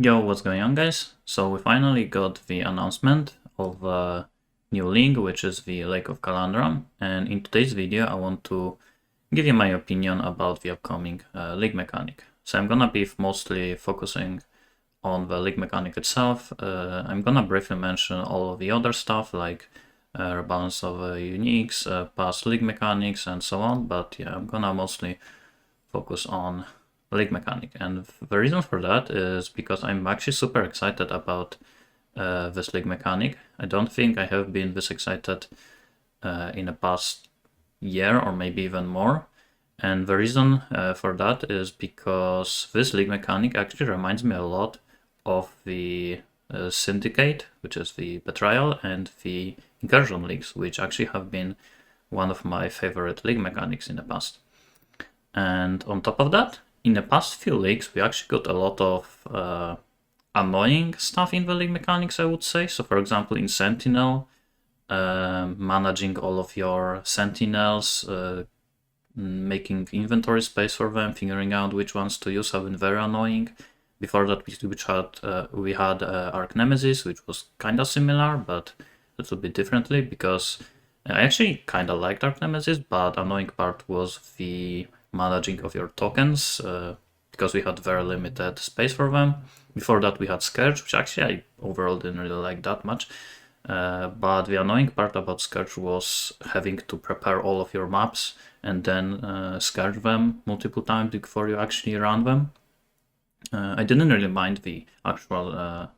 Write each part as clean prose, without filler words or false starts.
Yo, what's going on, guys? So we finally got the announcement of a new league, which is the Lake of Kalandra, and in today's video I want to give you my opinion about the upcoming league mechanic. So I'm gonna be mostly focusing on the league mechanic itself. I'm gonna briefly mention all of the other stuff like rebalance of uniques, past league mechanics, and so on, but yeah, I'm gonna mostly focus on league mechanic, and the reason for that is because I'm actually super excited about this league mechanic. I don't think I have been this excited in the past year or maybe even more, and the reason for that is because this league mechanic actually reminds me a lot of the Syndicate, which is the Betrayal, and the Incursion leagues, which actually have been one of my favorite league mechanics in the past. And on top of that, in the past few leagues, we actually got a lot of annoying stuff in the league mechanics, I would say. So, for example, in Sentinel, managing all of your Sentinels, making inventory space for them, figuring out which ones to use have been very annoying. Before that, we had Archnemesis, which was kind of similar, but a little bit differently, because I actually kind of liked Archnemesis, but annoying part was the managing of your tokens, because we had very limited space for them. Before that we had Scourge, which actually I overall didn't really like that much, but the annoying part about Scourge was having to prepare all of your maps and then scourge them multiple times before you actually run them. I didn't really mind the actual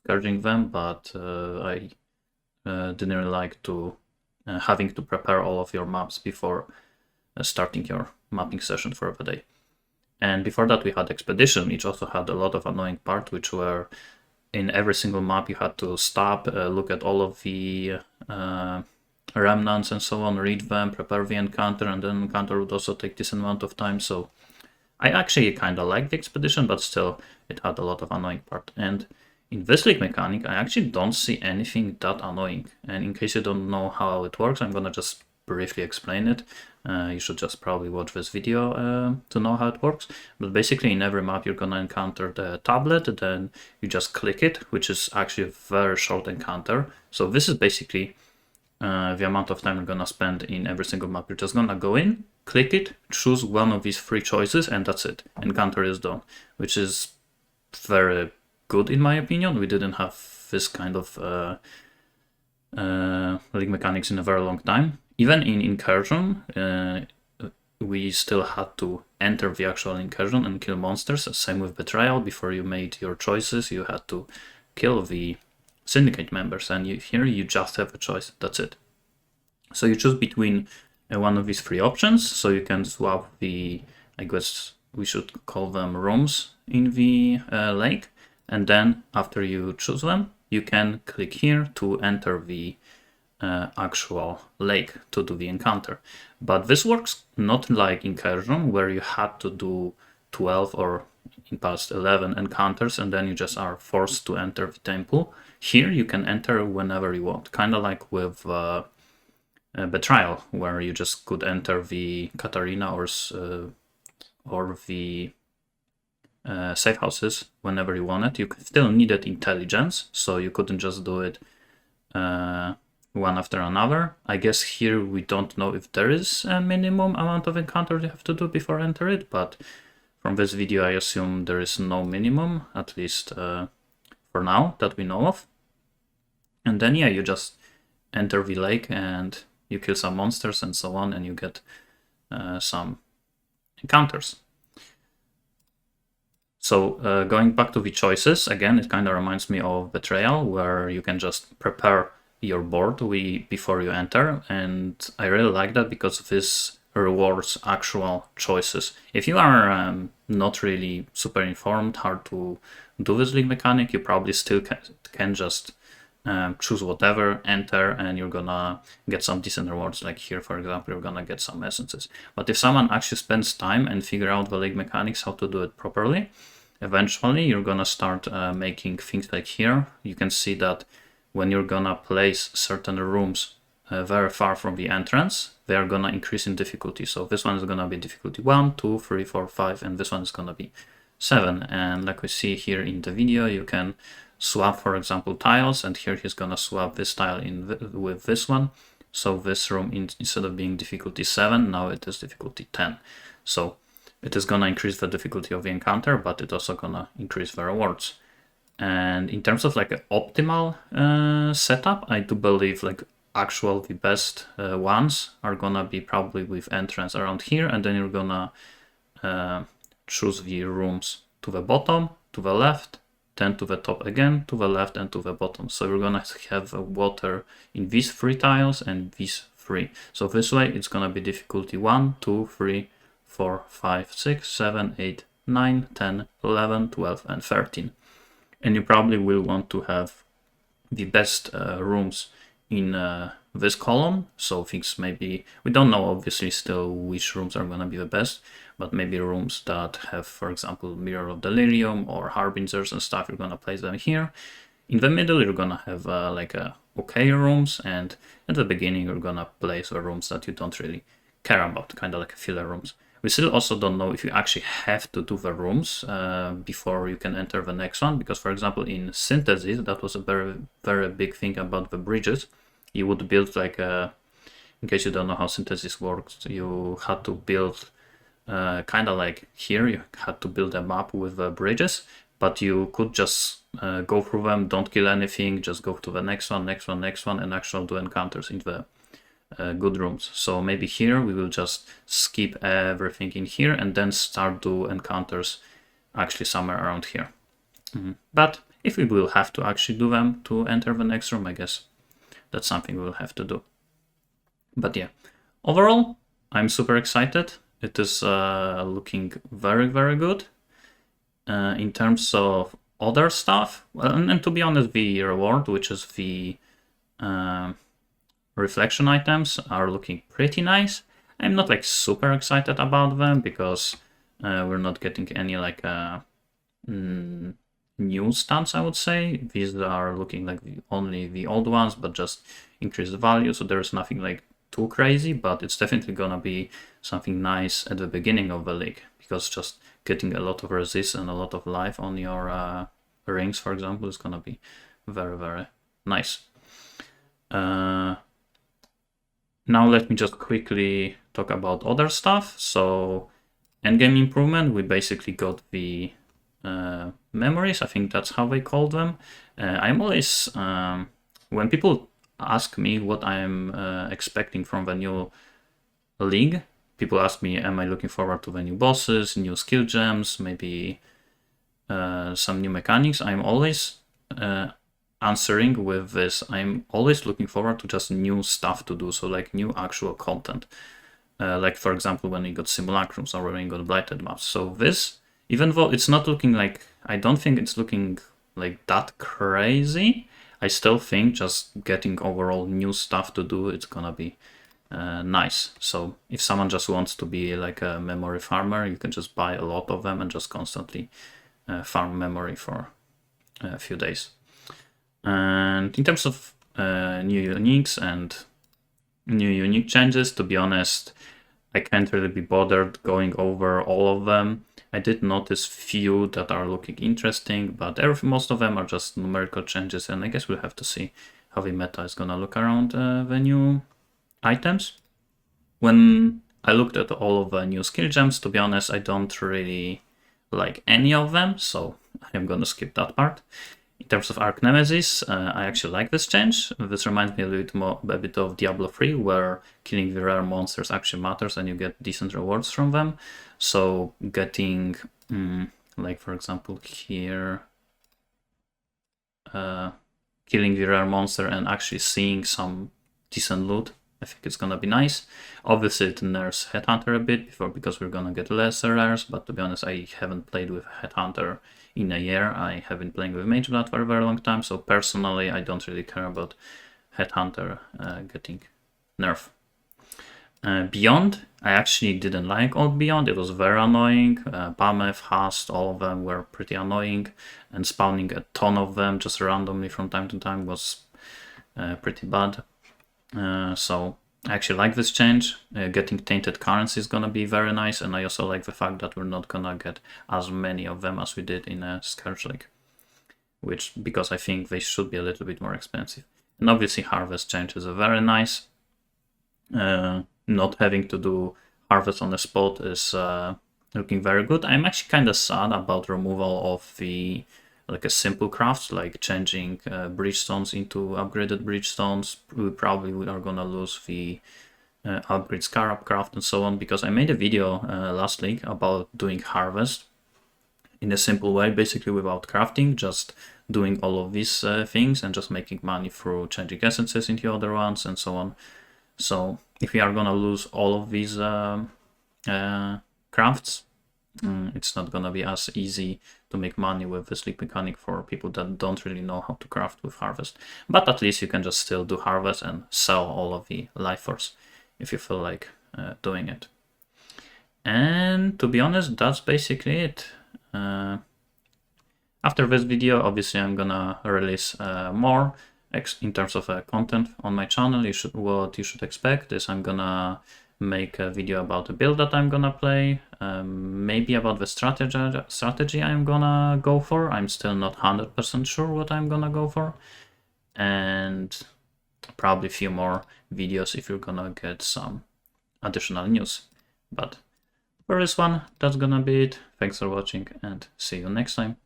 scourging them, but I didn't really like to having to prepare all of your maps before starting your mapping session for the day. And before that we had Expedition, which also had a lot of annoying parts, which were in every single map you had to stop, look at all of the remnants and so on, read them, prepare the encounter, and then encounter would also take this amount of time. So I actually kind of liked the Expedition, but still it had a lot of annoying part. And in this league mechanic, I actually don't see anything that annoying. And in case you don't know how it works, I'm gonna just briefly explain it. You should just probably watch this video to know how it works. But basically in every map you're gonna encounter the tablet, then you just click it, which is actually a very short encounter. So this is basically the amount of time you're gonna spend in every single map. You're just gonna go in, click it, choose one of these three choices, and that's it. Encounter is done, which is very good in my opinion. We didn't have this kind of league mechanics in a very long time. Even in Incursion, we still had to enter the actual incursion and kill monsters. Same with Betrayal. Before you made your choices, you had to kill the Syndicate members, and here you just have a choice. That's it. So you choose between one of these three options. So you can swap the, I guess we should call them rooms in the lake, and then after you choose them, you can click here to enter the actual lake to do the encounter. But this works not like Incursion, where you had to do 12 or in past 11 encounters and then you just are forced to enter the temple. Here you can enter whenever you want, kind of like with Betrayal, where you just could enter the Katarina or the safe houses whenever you wanted. You still needed intelligence, so you couldn't just do it one after another. I guess here we don't know if there is a minimum amount of encounters you have to do before enter it, but from this video I assume there is no minimum, at least for now, that we know of. And then yeah, you just enter the lake and you kill some monsters and so on, and you get some encounters. So going back to the choices, again, it kind of reminds me of Betrayal, where you can just prepare your board before you enter, and I really like that because this rewards actual choices. If you are not really super informed how to do this league mechanic, you probably still can just choose whatever, enter, and you're gonna get some decent rewards. Like here, for example, you're gonna get some essences. But if someone actually spends time and figure out the league mechanics, how to do it properly, eventually you're gonna start making things like here. You can see that when you're gonna place certain rooms very far from the entrance, they are gonna increase in difficulty. So this one is gonna be difficulty 1, 2, 3, 4, 5, and this one is gonna be 7. And like we see here in the video, you can swap, for example, tiles, and here he's gonna swap this tile with this one. So this room, instead of being difficulty 7, now it is difficulty 10. So it is gonna increase the difficulty of the encounter, but it's also gonna increase the rewards. And in terms of like an optimal setup, I do believe like the best ones are gonna be probably with entrance around here, and then you're gonna choose the rooms to the bottom, to the left, then to the top again, to the left and to the bottom. So you're gonna have water in these 3 tiles and these 3. So this way it's gonna be difficulty 1, 2, 3, 4, 5, 6, 7, 8, 9, 10, 11, 12 and 13. And you probably will want to have the best rooms in this column. So things maybe, we don't know obviously still which rooms are gonna be the best, but maybe rooms that have, for example, Mirror of Delirium or Harbingers and stuff, you're gonna place them here. In the middle, you're gonna have like okay rooms, and at the beginning, you're gonna place the rooms that you don't really care about, kind of like filler rooms. We still also don't know if you actually have to do the rooms before you can enter the next one, because, for example, in Synthesis, that was a very, very big thing about the bridges. You would build like in case you don't know how Synthesis works, you had to build kind of like here, you had to build a map with bridges, but you could just go through them, don't kill anything, just go to the next one, next one, next one, and actually do encounters in the good rooms. So maybe here we will just skip everything in here and then start do encounters actually somewhere around here. But if we will have to actually do them to enter the next room, I guess that's something we will have to do. But yeah, overall, I'm super excited. It is looking very, very good. In terms of other stuff, well, and to be honest, the reward, which is the reflection items, are looking pretty nice. I'm not like super excited about them because we're not getting any like new stats, I would say. These are looking like only the old ones, but just increase the value. So there's nothing like too crazy, but it's definitely gonna be something nice at the beginning of the league, because just getting a lot of resist and a lot of life on your rings, for example, is gonna be very, very nice. Now let me just quickly talk about other stuff. So endgame improvement, we basically got the memories. I think that's how they call them. I'm always, when people ask me what I'm expecting from the new league, people ask me, am I looking forward to the new bosses, new skill gems, maybe some new mechanics? I'm always answering with this. I'm always looking forward to just new stuff to do, so like new actual content. Like for example, when we got simulacrums or when we got blighted maps. So this, even though it's not looking like, I don't think it's looking like that crazy, I still think just getting overall new stuff to do, it's gonna be nice. So if someone just wants to be like a memory farmer, you can just buy a lot of them and just constantly farm memory for a few days. And in terms of new uniques and new unique changes, to be honest, I can't really be bothered going over all of them. I did notice few that are looking interesting, but most of them are just numerical changes, and I guess we'll have to see how the meta is gonna look around the new items. When I looked at all of the new skill gems, to be honest, I don't really like any of them, so I'm gonna skip that part. In terms of Archnemesis, I actually like this change. This reminds me a bit of Diablo 3, where killing the rare monsters actually matters and you get decent rewards from them. So getting, like for example here, killing the rare monster and actually seeing some decent loot, I think it's gonna be nice. Obviously it nerfs Headhunter a bit because we're gonna get less rares, but to be honest, I haven't played with Headhunter in a year. I have been playing with Mage Blood for a very long time, so personally I don't really care about Headhunter getting nerf. Beyond, I actually didn't like Old Beyond. It was very annoying. Bamef, Hast, all of them were pretty annoying, and spawning a ton of them just randomly from time to time was pretty bad. So I actually like this change. Getting tainted currency is gonna be very nice, and I also like the fact that we're not gonna get as many of them as we did in a Scourge Lake, because I think they should be a little bit more expensive. And obviously harvest changes are very nice. Not having to do harvest on the spot is looking very good. I'm actually kind of sad about removal of the a simple crafts, like changing bridgestones into upgraded bridgestones. We probably are gonna lose the upgrade scarab craft and so on, because I made a video last week about doing harvest in a simple way, basically without crafting, just doing all of these things and just making money through changing essences into other ones and so on. So if we are gonna lose all of these crafts, it's not gonna be as easy to make money with the sleep mechanic for people that don't really know how to craft with harvest. But at least you can just still do harvest and sell all of the life force if you feel like doing it. And to be honest, that's basically it. After this video, obviously I'm gonna release more in terms of content on my channel. What you should expect is I'm gonna make a video about the build that I'm gonna play, maybe about the strategy I'm gonna go for. I'm still not 100% sure what I'm gonna go for, and probably a few more videos if you're gonna get some additional news. But for this one, that's gonna be it. Thanks for watching and see you next time.